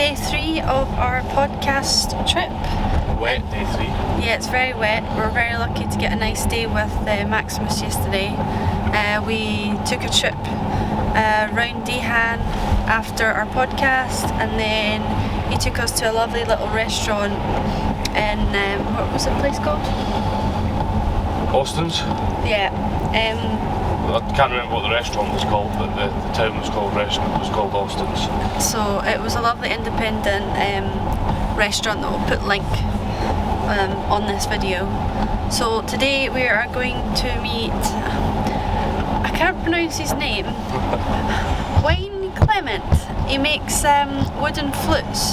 day 3 of our podcast trip. Wet day 3. Yeah, it's very wet. We're very lucky to get a nice day with Maximus yesterday. We took a trip round Dehan after our podcast, and then he took us to a lovely little restaurant in, what was the place called? Austin's? Yeah. I can't remember what the restaurant was called, but the town was called Austin's. So it was a lovely independent restaurant that we'll put link on this video. So today we are going to meet, I can't pronounce his name, Wayne Clement. He makes wooden flutes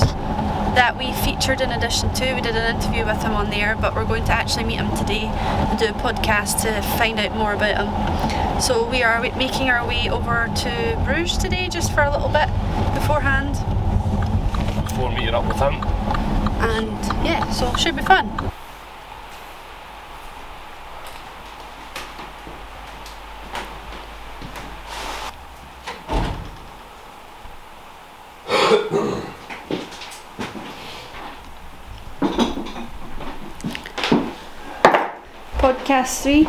that we featured in addition to. We did an interview with him on there, but we're going to actually meet him today and do a podcast to find out more about him. So we are making our way over to Bruges today, just for a little bit beforehand. Before meeting up with him. And yeah, so it should be fun. Podcast 3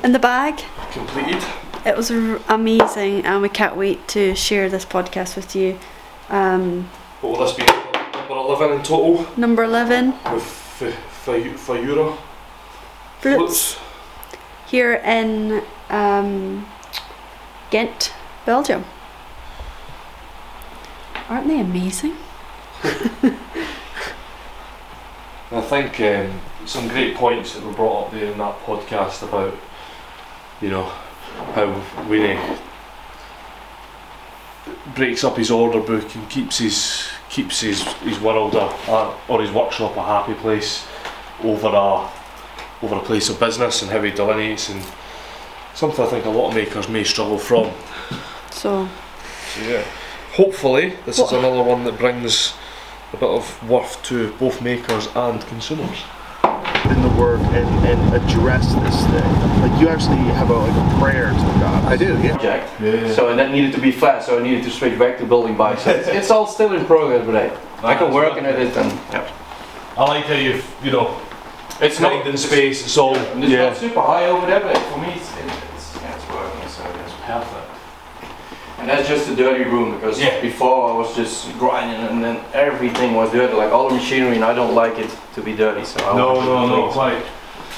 in the bag. Completed. It was amazing, and we can't wait to share this podcast with you. What will this be? Number 11 in total? Number 11. With Fayura Flutes. Here in Ghent, Belgium. Aren't they amazing? I think some great points that were brought up there in that podcast about, you know, how Winnie breaks up his order book and keeps his world or his workshop a happy place over a place of business, and how he delineates, and something I think a lot of makers may struggle from. So yeah, hopefully this is another one that brings a bit of worth to both makers and consumers. In the work and address this thing. Like, you actually have a prayer to God. I do, yeah. Yeah. So, and that needed to be flat, so I needed to switch back to building bikes. So it's all still in progress, but I can work on it and I like how you know, it's not in space, it's all it's not super high over there, but for me it's working, so it's perfect. And that's just a dirty room, because before I was just grinding and then everything was dirty, like all the machinery, and I don't like it to be dirty, so No, quite.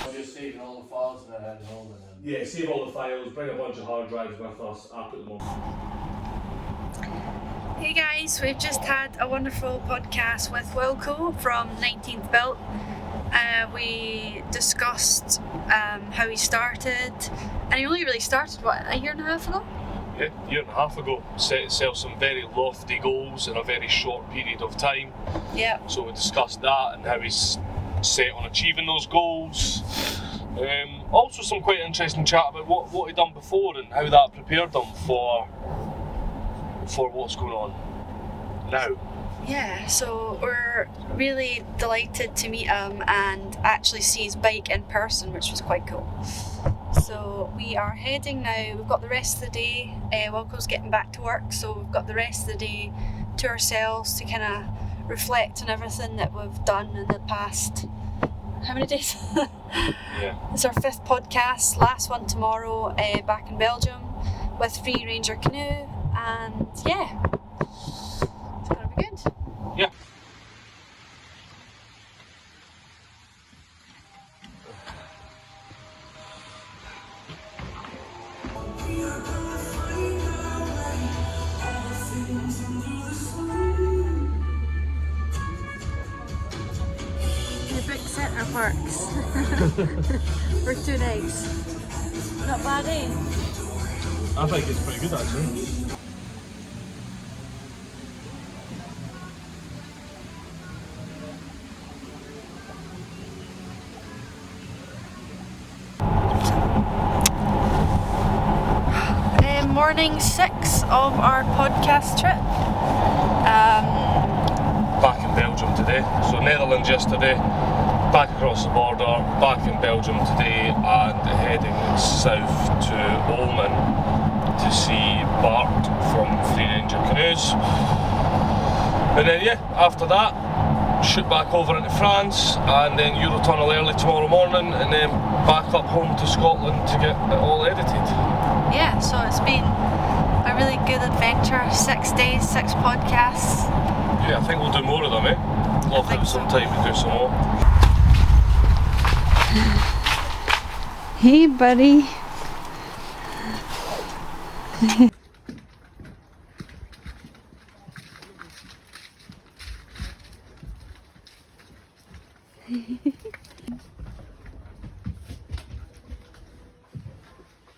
I'm just saving all the files that I had home, and then Yeah, save all the files, bring a bunch of hard drives with us, I'll put them on. hey guys, we've just had a wonderful podcast with Wilco from 19th Built. We discussed how he started, and he only really started, a year and a half ago? Yeah, a year and a half ago, set itself some very lofty goals in a very short period of time. Yeah. So we discussed that and how he's set on achieving those goals. Also some quite interesting chat about what he'd done before and how that prepared him for what's going on now. Yeah, so we're really delighted to meet him and actually see his bike in person, which was quite cool. So we are heading now. We've got the rest of the day. Wilco's getting back to work, so we've got the rest of the day to ourselves to kind of reflect on everything that we've done in the past. How many days? Yeah. It's our 5th podcast. Last one tomorrow, back in Belgium with Free Ranger Canoe, and yeah, it's gonna be good. Yeah. The big centre parks for 2 days. Not bad, eh? I think it's pretty good actually. Morning 6 of our podcast trip. Back in Belgium today. So Netherlands yesterday, back across the border, back in Belgium today, and heading south to Ulm to see Bart from Free Ranger Canoes. And then yeah, after that, shoot back over into France, and then Eurotunnel early tomorrow morning, and then back up home to Scotland to get it all edited. Yeah, so it's been a really good adventure. 6 days, 6 podcasts. Yeah, I think we'll do more of them, eh? We'll have some time to do some more. Hey, buddy.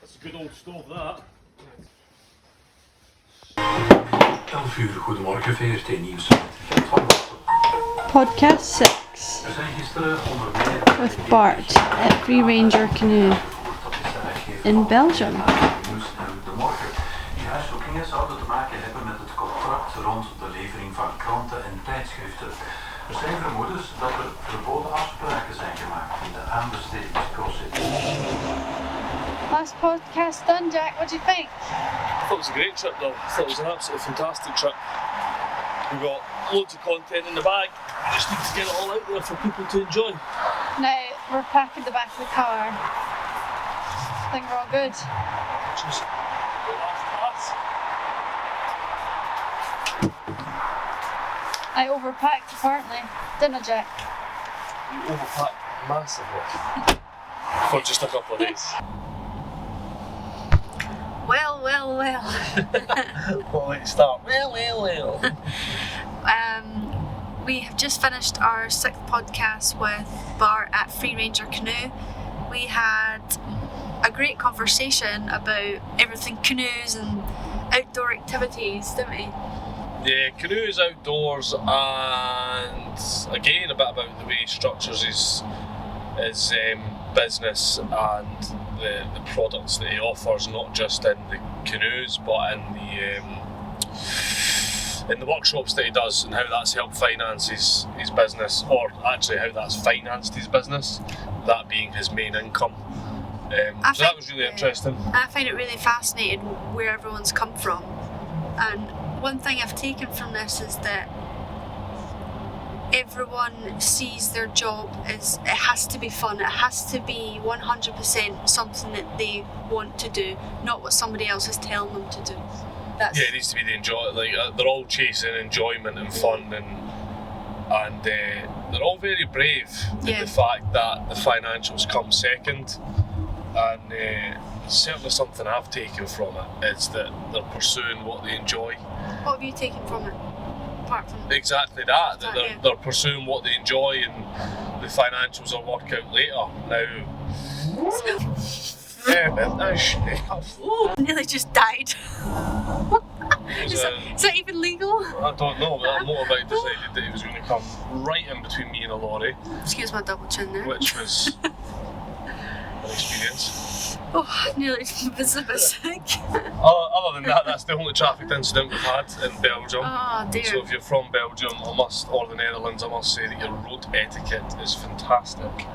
That's a good old stove, that. 11 uur, goedemorgen, VRT Nieuws. Podcast 6 We zijn gisteren onder meer with Bart at Free Ranger Canoe in Belgium. de morgen. Die huiszoekingen zouden te maken hebben met het contract rond de levering van kranten en tijdschriften. Er zijn vermoedens dat er verboden afspraken zijn gemaakt in de aanbestedingsprocedure. Last podcast done, Jack. What do you think? I thought it was a great trip though. I thought it was an absolutely fantastic trip. We got loads of content in the bag. We just need to get it all out there for people to enjoy. Now we're packing the back of the car. I think we're all good. Just the last pass. I overpacked apparently, didn't I, Jack? You overpacked massively for just a couple of days. Well. Well, let's start. Well. We have just finished our 6th podcast with Bart at Free Ranger Canoe. We had a great conversation about everything canoes and outdoor activities, didn't we? Yeah, canoes outdoors, and again a bit about the way he structures his business and the products that he offers, not just in the canoes but in the workshops that he does, and how that's helped finance his business, or actually how that's financed his business, that being his main income. So that was really interesting. I find it really fascinating where everyone's come from, and one thing I've taken from this is that everyone sees their job as it has to be fun, it has to be 100% something that they want to do, not what somebody else is telling them to do. Yeah, it needs to be the enjoy. Like they're all chasing enjoyment and fun, and they're all very brave in the fact that the financials come second. And certainly something I've taken from it is that they're pursuing what they enjoy. What have you taken from it? Apart from exactly that they're pursuing what they enjoy, and the financials will work out later. Now, nearly just died. Is that even legal? I don't know, but that motorbike decided that he was going to come right in between me and a lorry. Excuse my double chin there. Which was an experience. Oh, nearly was a bit sick. Other than that, that's the only traffic incident we've had in Belgium. Oh dear. So if you're from Belgium, or the Netherlands, I must say that your road etiquette is fantastic.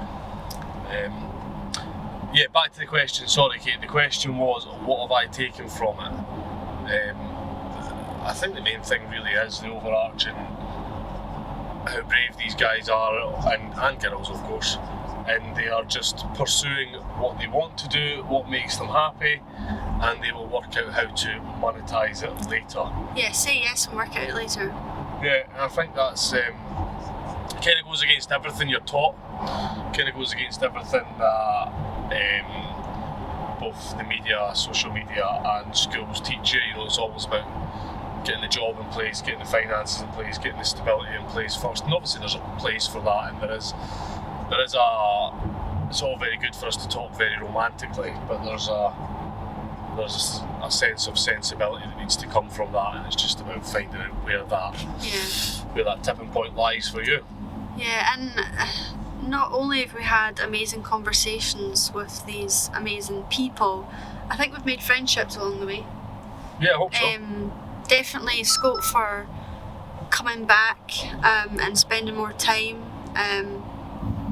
Yeah, back to the question. Sorry, Kate. The question was, what have I taken from it? I think the main thing really is the overarching how brave these guys are, and girls, of course. And they are just pursuing what they want to do, what makes them happy, and they will work out how to monetize it later. Yeah, say yes and work out later. Yeah, I think that's kind of goes against everything you're taught. Kind of goes against everything that both the media, social media, and schools teach you. You know, it's always about getting the job in place, getting the finances in place, getting the stability in place first. And obviously, there's a place for that, and there is it's all very good for us to talk very romantically, but there's a sense of sensibility that needs to come from that, and it's just about finding out where that tipping point lies for you. Yeah, and not only have we had amazing conversations with these amazing people, I think we've made friendships along the way. Yeah, I hope so. Definitely scope for coming back and spending more time.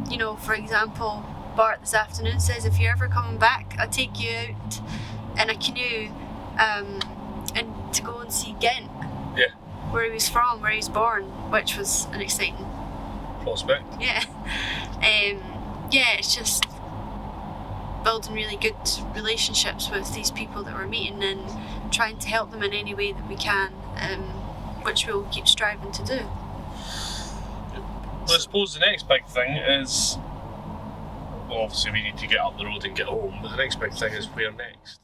You know, for example, Bart this afternoon says, if you're ever coming back, I'll take you out in a canoe and to go and see Ghent. Yeah. where he was from, where he was born, which was an exciting prospect. Yeah. Yeah, it's just building really good relationships with these people that we're meeting and trying to help them in any way that we can, which we'll keep striving to do. Well, I suppose the next big thing is, well, obviously we need to get up the road and get home, but the next big thing is where next?